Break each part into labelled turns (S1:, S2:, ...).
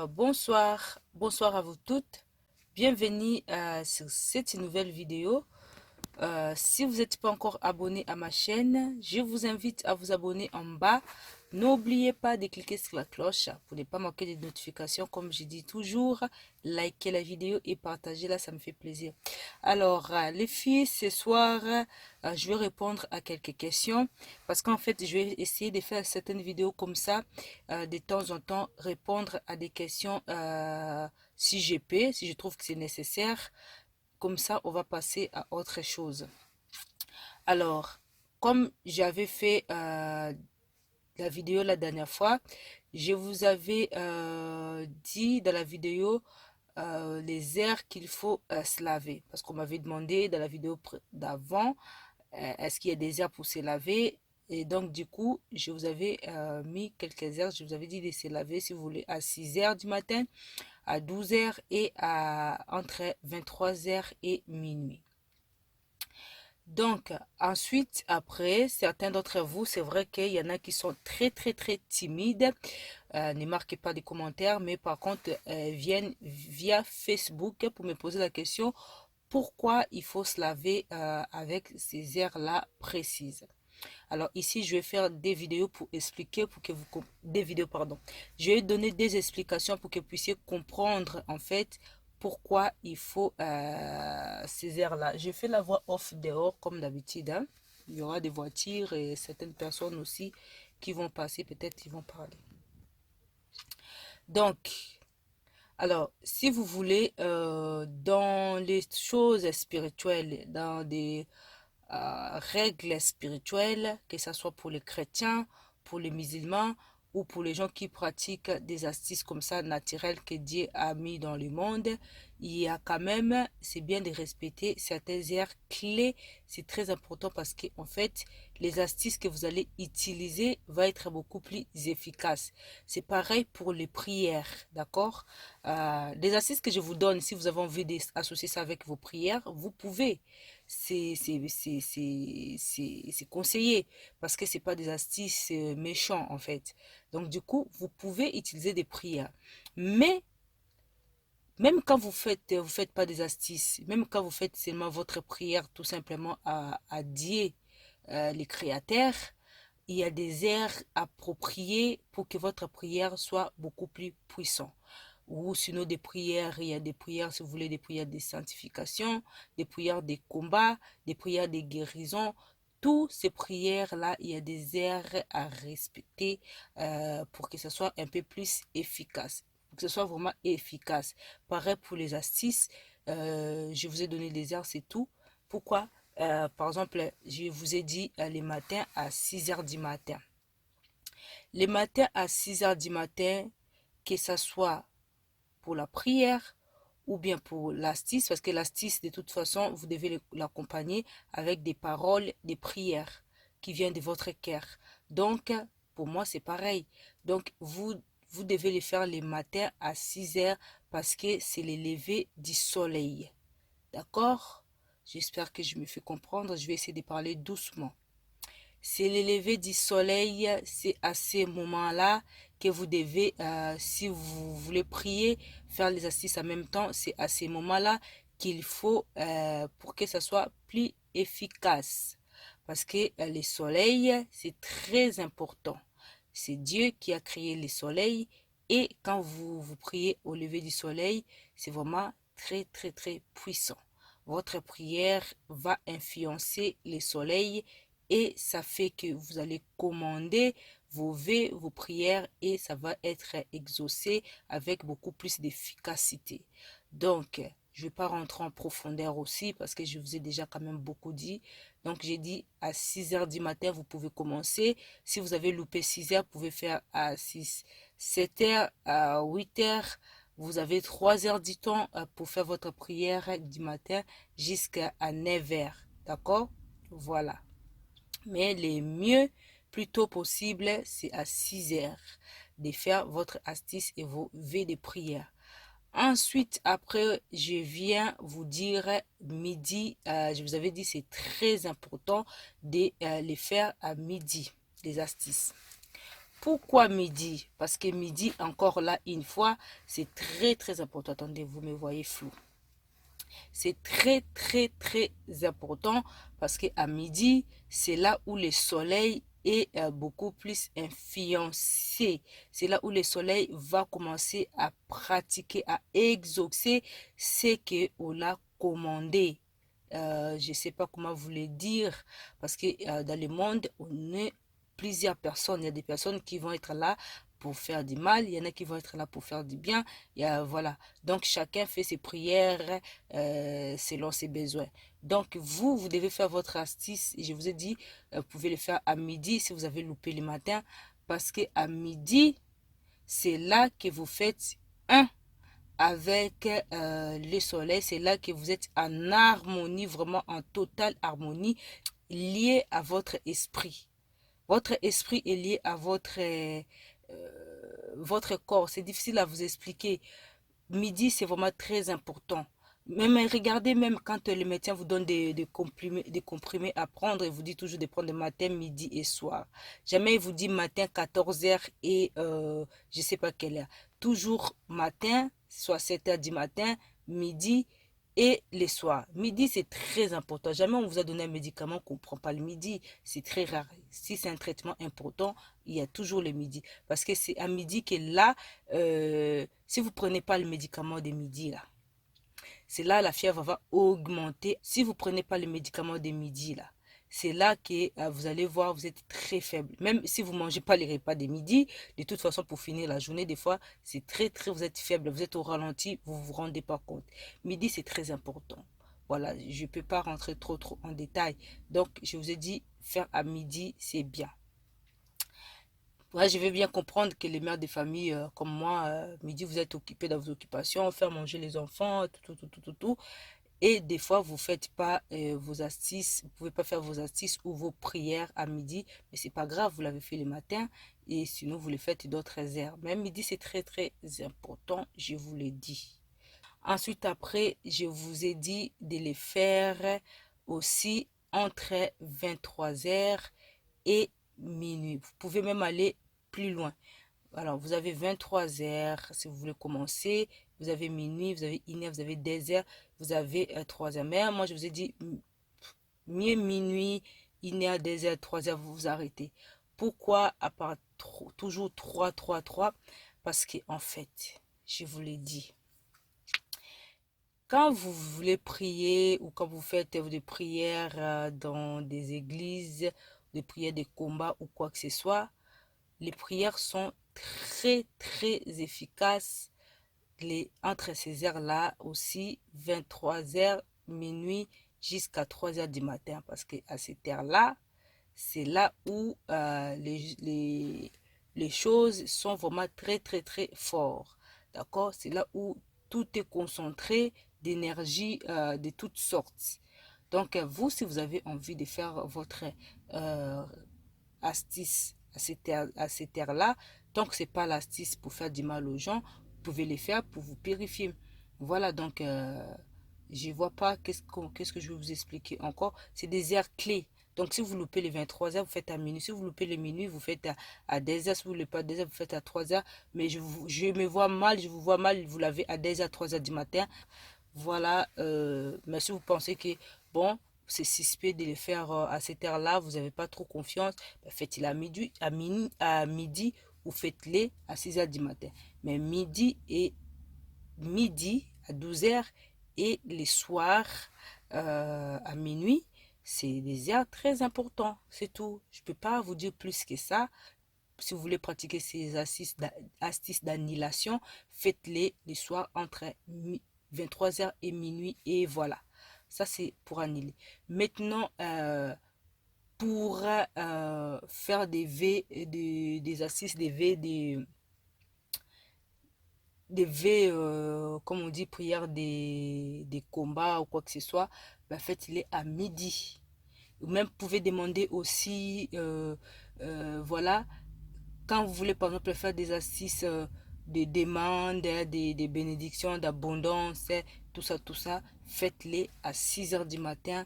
S1: Bonsoir à vous toutes. Bienvenue sur cette nouvelle vidéo. Si vous n'êtes pas encore abonné à ma chaîne, je vous invite à vous abonner en bas. N'oubliez pas de cliquer sur la cloche pour ne pas manquer des notifications. Comme je dis toujours, likez la vidéo et partagez-la, ça me fait plaisir. Alors, les filles, ce soir, je vais répondre à quelques questions parce qu'en fait, je vais essayer de faire certaines vidéos comme ça, de temps en temps, répondre à des questions si je peux, si je trouve que c'est nécessaire. Comme ça, on va passer à autre chose. Alors, comme j'avais fait la vidéo la dernière fois, je vous avais dit dans la vidéo les aires qu'il faut se laver. Parce qu'on m'avait demandé dans la vidéo d'avant, est-ce qu'il y a des aires pour se laver? Et donc, du coup, je vous avais mis quelques heures. Je vous avais dit de se laver, si vous voulez, à 6 heures du matin, à 12 heures et entre 23 heures et minuit. Donc, ensuite, après, certains d'entre vous, c'est vrai qu'il y en a qui sont très timides. Ne marquez pas des commentaires, mais par contre, viennent via Facebook pour me poser la question, pourquoi il faut se laver avec ces aires-là précises. Alors ici, je vais faire des vidéos pour expliquer, pour que vous... Des vidéos, pardon. Je vais donner des explications pour que vous puissiez comprendre, en fait, pourquoi il faut ces aires-là. Je fais la voix off dehors, comme d'habitude. Hein. Il y aura des voitures et certaines personnes aussi qui vont passer, peut-être qui vont parler. Donc, alors, si vous voulez, dans les choses spirituelles, dans des règles spirituelles, que ce soit pour les chrétiens, pour les musulmans ou pour les gens qui pratiquent des astuces comme ça naturelles que Dieu a mis dans le monde, il y a quand même, c'est bien de respecter certaines aires clés. C'est très important parce que en fait, les astuces que vous allez utiliser vont être beaucoup plus efficaces. C'est pareil pour les prières, d'accord? Les astuces que je vous donne, si vous avez envie d'associer ça avec vos prières, vous pouvez. C'est conseillé parce que c'est pas des astuces méchants en fait. Donc du coup, vous pouvez utiliser des prières. Mais même quand vous faites pas des astuces, même quand vous faites seulement votre prière tout simplement à Dieu, les créateurs, il y a des airs appropriés pour que votre prière soit beaucoup plus puissante. Ou sinon des prières, il y a des prières, si vous voulez, des prières de sanctification, des prières de combat, des prières de guérison. Toutes ces prières-là, il y a des airs à respecter pour que ce soit un peu plus efficace. Pour que ce soit vraiment efficace. Pareil pour les astuces, je vous ai donné des airs, c'est tout. Pourquoi? Par exemple, je vous ai dit les matins à 6 heures du matin. Les matins à 6 heures du matin, que ce soit pour la prière ou bien pour l'astuce, parce que l'astuce, de toute façon, vous devez l'accompagner avec des paroles, des prières qui viennent de votre cœur. Donc, pour moi, c'est pareil. Donc, vous devez les faire les matins à 6 heures parce que c'est le lever du soleil. D'accord? J'espère que je me fais comprendre. Je vais essayer de parler doucement. C'est le lever du soleil, c'est à ces moments-là que vous devez, si vous voulez prier, faire les assises en même temps, c'est à ces moments-là qu'il faut pour que ça soit plus efficace. Parce que le soleil, c'est très important. C'est Dieu qui a créé le soleil et quand vous priez au lever du soleil, c'est vraiment très puissant. Votre prière va influencer le soleil et ça fait que vous allez commander vos vœux, vos prières et ça va être exaucé avec beaucoup plus d'efficacité. Donc, je ne vais pas rentrer en profondeur aussi parce que je vous ai déjà quand même beaucoup dit. Donc, j'ai dit à 6 heures du matin, vous pouvez commencer. Si vous avez loupé 6 heures, vous pouvez faire à 6, 7 heures, à 8 heures. Vous avez 3 heures du temps pour faire votre prière du matin jusqu'à 9 heures. D'accord? Voilà. Mais le mieux, plus tôt possible, c'est à 6 heures de faire votre astuce et vos vœux de prière. Ensuite, après, je viens vous dire midi. Je vous avais dit c'est très important de les faire à midi, les astuces. Pourquoi midi? Parce que midi, encore là, une fois, c'est très très important. Attendez, vous me voyez flou. C'est très très très important parce qu'à midi, c'est là où le soleil est beaucoup plus influencé. C'est là où le soleil va commencer à pratiquer, à exaucer ce qu'on a commandé. Je ne sais pas comment vous le dire parce que dans le monde, on est plusieurs personnes. Il y a des personnes qui vont être là pour faire du mal, il y en a qui vont être là pour faire du bien. Voilà. Donc chacun fait ses prières selon ses besoins. Donc vous devez faire votre astuce. Je vous ai dit, vous pouvez le faire à midi si vous avez loupé le matin. Parce que à midi, c'est là que vous faites un avec le soleil. C'est là que vous êtes en harmonie, vraiment en totale harmonie, lié à votre esprit. Votre esprit est lié à votre corps. C'est difficile à vous expliquer. Midi, c'est vraiment très important. Même regardez, même quand le médecin vous donne des comprimés à prendre, il vous dit toujours de prendre le matin, midi et soir. Jamais il vous dit matin 14h et je ne sais pas quelle heure. Toujours matin, soit 7h du matin, midi et les soirs. Midi, c'est très important. Jamais on vous a donné un médicament qu'on ne prend pas le midi. C'est très rare. Si c'est un traitement important, il y a toujours le midi. Parce que c'est à midi que là, si vous ne prenez pas le médicament de midi, là, c'est là la fièvre va augmenter. Si vous ne prenez pas le médicament de midi, là, c'est là que vous allez voir, vous êtes très faible. Même si vous ne mangez pas les repas de midi, de toute façon, pour finir la journée, des fois, c'est très, très, vous êtes faible, vous êtes au ralenti, vous ne vous rendez pas compte. Midi, c'est très important. Voilà, je ne peux pas rentrer trop, trop en détail. Donc, je vous ai dit, faire à midi, c'est bien. Ouais, je veux bien comprendre que les mères de famille comme moi, midi, vous êtes occupés dans vos occupations, faire manger les enfants, tout. Et des fois, vous ne faites pas vos astuces, vous ne pouvez pas faire vos astuces ou vos prières à midi, mais c'est pas grave, vous l'avez fait le matin et sinon vous le faites d'autres heures. Même midi, c'est très très important, je vous l'ai dit. Ensuite, après, je vous ai dit de les faire aussi entre 23h et minuit. Vous pouvez même aller plus loin. Alors, vous avez 23h si vous voulez commencer. Vous avez minuit, vous avez 1h, vous avez 2h, vous avez 3h. Mais moi, je vous ai dit, mieux minuit, 1h, 2h, 3h, vous vous arrêtez. Pourquoi à part toujours 3 Parce que en fait, je vous l'ai dit, quand vous voulez prier ou quand vous faites des prières dans des églises, des prières de combat ou quoi que ce soit, les prières sont très très efficaces entre ces heures-là aussi, 23h, minuit jusqu'à 3h du matin. Parce qu'à cette heure-là, c'est là où les choses sont vraiment très très très fortes. D'accord? C'est là où tout est concentré d'énergie de toutes sortes. Donc, vous, si vous avez envie de faire votre euh, astuce à cette heure-là, tant que ce n'est pas l'astuce pour faire du mal aux gens, vous pouvez les faire pour vous purifier. Voilà, donc, je ne vois pas qu'est-ce que je vais vous expliquer encore. C'est des heures clés. Donc, si vous loupez les 23h, vous faites à minuit. Si vous loupez les minuit, vous faites à 2h. Si vous ne loupez pas à 2h, vous faites à 3h. Mais je me vois mal, je vous vois mal, vous l'avez à 2h, 3h du matin. Voilà, mais si vous pensez que, bon, c'est suspect de les faire à cette heure-là, vous n'avez pas trop confiance, ben faites-le à midi ou faites-les à 6h du matin. Mais midi à 12h et les soirs à minuit, c'est des heures très importantes, c'est tout. Je ne peux pas vous dire plus que ça. Si vous voulez pratiquer ces astuces d'annihilation, faites-les les soirs entre 23h et minuit et voilà. Ça, c'est pour annihiler. Maintenant, pour faire des assises, comme on dit, prière des combats ou quoi que ce soit, ben faites-les à midi. Ou même, vous pouvez demander aussi, voilà, quand vous voulez par exemple faire des assises de demandes, des bénédictions, d'abondance, tout ça, faites-les à 6h du matin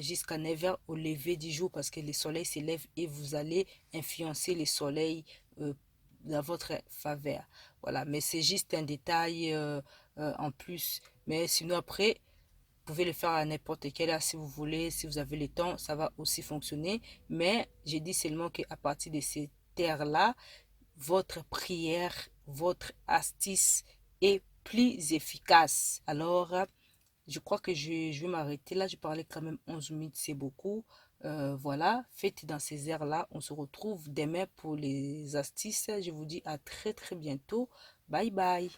S1: jusqu'à 9h au lever du jour parce que le soleil s'élève et vous allez influencer le soleil dans votre faveur. Voilà, mais c'est juste un détail en plus. Mais sinon, après, vous pouvez le faire à n'importe quelle heure si vous voulez, si vous avez le temps, ça va aussi fonctionner. Mais j'ai dit seulement qu'à partir de cette heure-là, votre prière, votre astuce est plus efficace. Alors, je crois que je vais m'arrêter là. Je parlais quand même 11 minutes, c'est beaucoup. Voilà, faites dans ces heures-là. On se retrouve demain pour les astuces. Je vous dis à très très bientôt. Bye bye.